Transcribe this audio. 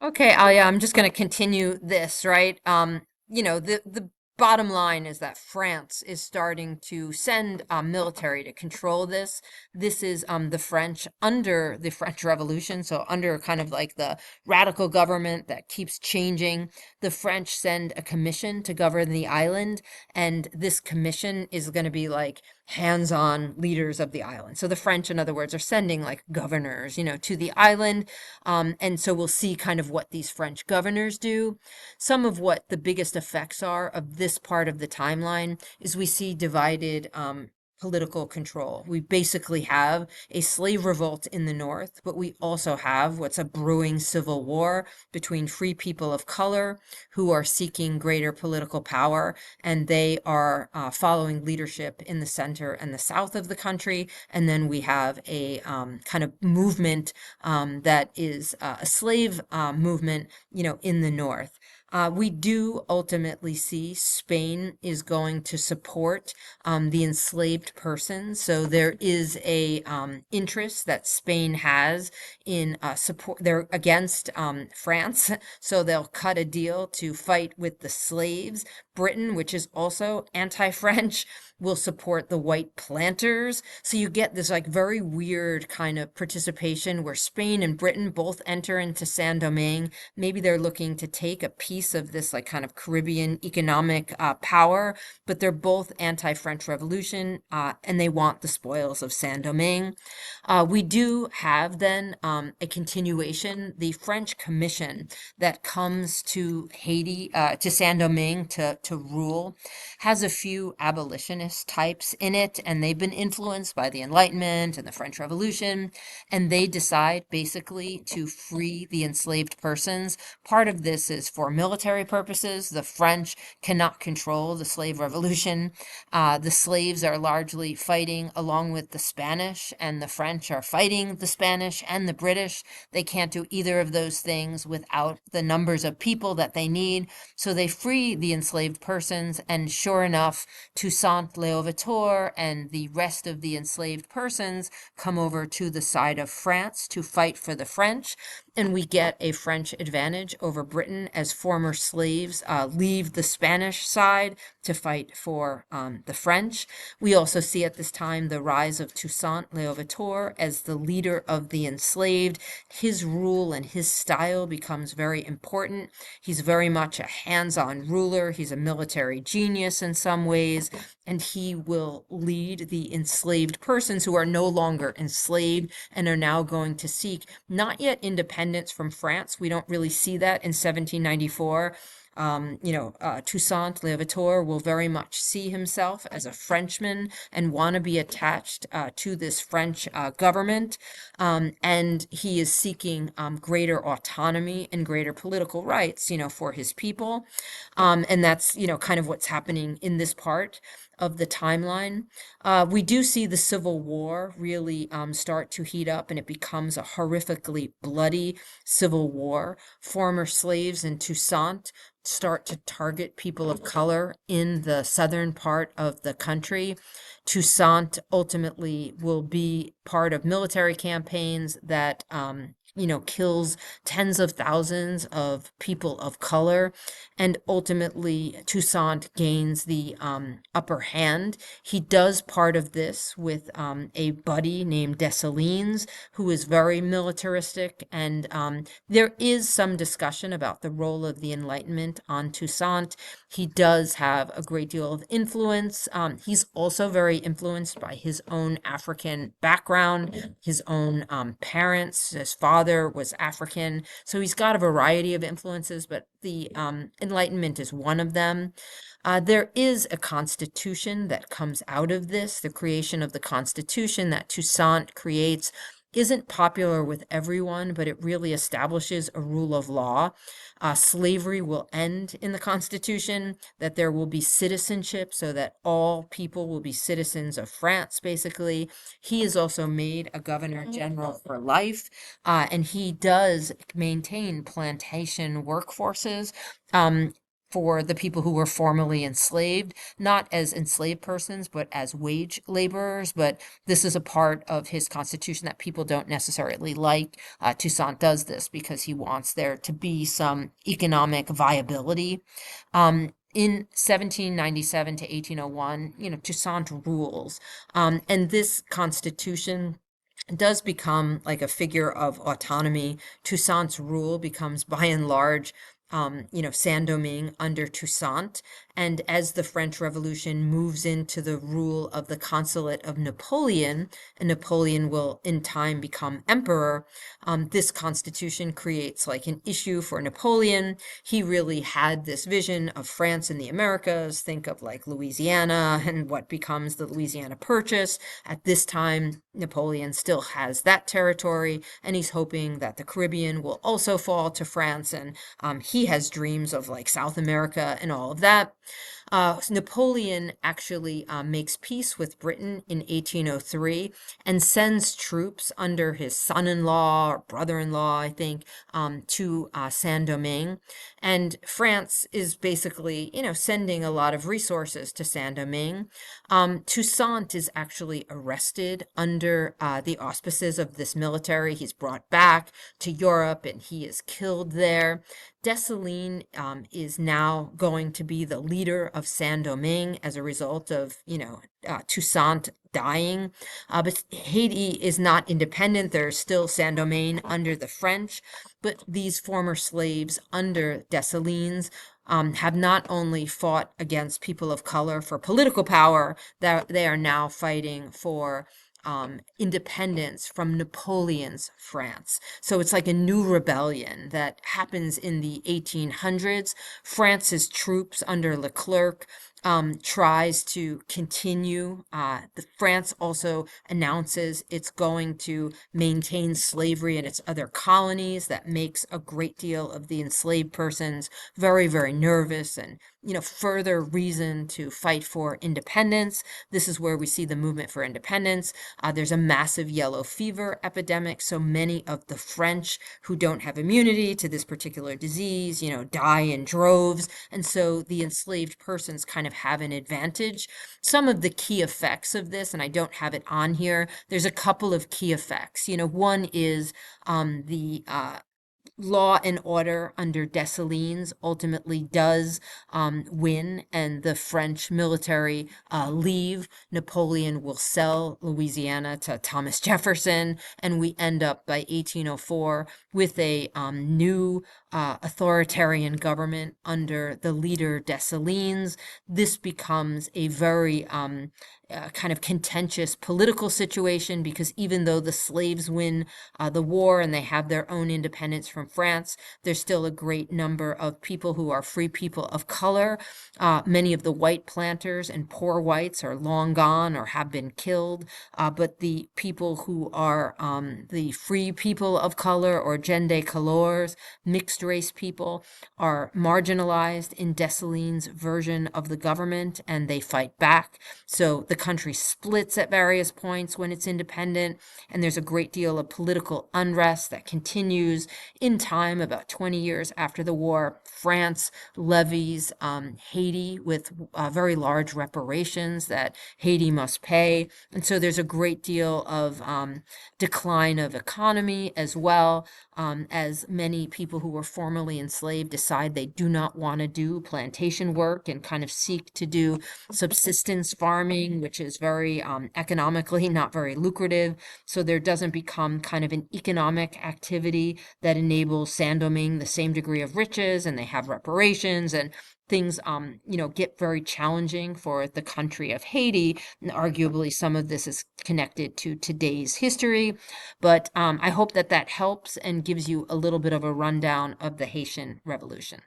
Okay, Alya, I'm just going to continue this, right? The bottom line is that France is starting to send military to control this. This is the French under the French Revolution, so under kind of like the radical government that keeps changing. The French send a commission to govern the island, and this commission is going to be like hands-on leaders of the island. So the French, in other words, are sending like governors, to the island, and so we'll see kind of what these French governors do. Some of what the biggest effects are of this part of the timeline is we see divided political control. We basically have a slave revolt in the north, but we also have what's a brewing civil war between free people of color who are seeking greater political power, and they are following leadership in the center and the south of the country. And then we have a kind of movement that is a slave movement, in the north. We do ultimately see Spain is going to support the enslaved persons. So there is a interest that Spain has in support. They're against France, so they'll cut a deal to fight with the slaves. Britain, which is also anti-French, will support the white planters. So you get this like very weird kind of participation where Spain and Britain both enter into Saint-Domingue. Maybe they're looking to take a piece of this like kind of Caribbean economic power, but they're both anti-French Revolution, and they want the spoils of Saint-Domingue. We do have then a continuation, the French commission that comes to Haiti, to Saint-Domingue to rule, has a few abolitionist types in it, and they've been influenced by the Enlightenment and the French Revolution, and they decide basically to free the enslaved persons. Part of this is for military purposes. The French cannot control the slave revolution. The slaves are largely fighting along with the Spanish, and the French are fighting the Spanish and the British. They can't do either of those things without the numbers of people that they need. So they free the enslaved persons, and sure enough, Toussaint Louverture and the rest of the enslaved persons come over to the side of France to fight for the French, and we get a French advantage over Britain as former slaves leave the Spanish side to fight for the French. We also see at this time the rise of Toussaint Louverture as the leader of the enslaved. His rule and his style becomes very important. He's very much a hands-on ruler. He's a military genius in some ways, and he will lead the enslaved persons who are no longer enslaved and are now going to seek not yet independence from France. We don't really see that in 1794. Toussaint Louverture will very much see himself as a Frenchman and want to be attached to this French government. And he is seeking greater autonomy and greater political rights, for his people. And that's, kind of what's happening in this part of the timeline. We do see the Civil War really start to heat up, and it becomes a horrifically bloody civil war. Former slaves in Toussaint start to target people of color in the southern part of the country. Toussaint ultimately will be part of military campaigns that kills tens of thousands of people of color, and ultimately Toussaint gains the upper hand. He does part of this with a buddy named Dessalines, who is very militaristic, and there is some discussion about the role of the Enlightenment on Toussaint. He does have a great deal of influence. He's also very influenced by his own African background, his own parents. His father was African, so he's got a variety of influences, but the Enlightenment is one of them. There is a constitution that comes out of this. The creation of the constitution that Toussaint creates isn't popular with everyone, but it really establishes a rule of law. Slavery will end in the Constitution, that there will be citizenship so that all people will be citizens of France, basically. He is also made a governor general for life, and he does maintain plantation workforces. Um, for the people who were formerly enslaved, not as enslaved persons, but as wage laborers. But this is a part of his constitution that people don't necessarily like. Toussaint does this because he wants there to be some economic viability. In 1797 to 1801, Toussaint rules. And this constitution does become like a figure of autonomy. Toussaint's rule becomes by and large, Saint-Domingue under Toussaint. And as the French Revolution moves into the rule of the consulate of Napoleon, and Napoleon will in time become emperor, this constitution creates like an issue for Napoleon. He really had this vision of France in the Americas. Think of like Louisiana and what becomes the Louisiana Purchase. At this time, Napoleon still has that territory, and he's hoping that the Caribbean will also fall to France. And he has dreams of like South America and all of that. Napoleon actually makes peace with Britain in 1803 and sends troops under his son-in-law or brother-in-law, I think, to Saint-Domingue. And France is basically, sending a lot of resources to Saint-Domingue. Toussaint is actually arrested under the auspices of this military. He's brought back to Europe and he is killed there. Dessalines is now going to be the leader of Saint-Domingue as a result of, Toussaint dying. But Haiti is not independent. There's still Saint-Domingue under the French. But these former slaves under Dessalines have not only fought against people of color for political power, that they are now fighting for independence from Napoleon's France. So it's like a new rebellion that happens in the 1800s. France's troops under Leclerc tries to continue. France also announces it's going to maintain slavery in its other colonies. That makes a great deal of the enslaved persons very, very nervous and, further reason to fight for independence. This is where we see the movement for independence. There's a massive yellow fever epidemic. So many of the French who don't have immunity to this particular disease, die in droves. And so the enslaved persons kind of have an advantage. Some of the key effects of this, and I don't have it on here, there's a couple of key effects. One is the law and order under Dessalines ultimately does win, and the French military leave. Napoleon will sell Louisiana to Thomas Jefferson, and we end up by 1804 with a new authoritarian government under the leader Dessalines. This becomes a very kind of contentious political situation because even though the slaves win the war and they have their own independence from France, there's still a great number of people who are free people of color. Many of the white planters and poor whites are long gone or have been killed, but the people who are the free people of color or gens de couleurs, mixed race people, are marginalized in Dessalines' version of the government and they fight back. So the country splits at various points when it's independent, and there's a great deal of political unrest that continues in time. About 20 years after the war, France levies Haiti with very large reparations that Haiti must pay. And so there's a great deal of decline of economy as well, as many people who were formerly enslaved decide they do not want to do plantation work and kind of seek to do subsistence farming, which is very economically not very lucrative. So there doesn't become kind of an economic activity that enables Saint-Domingue the same degree of riches, and they have reparations and things get very challenging for the country of Haiti. And arguably some of this is connected to today's history, but I hope that helps and gives you a little bit of a rundown of the Haitian Revolution.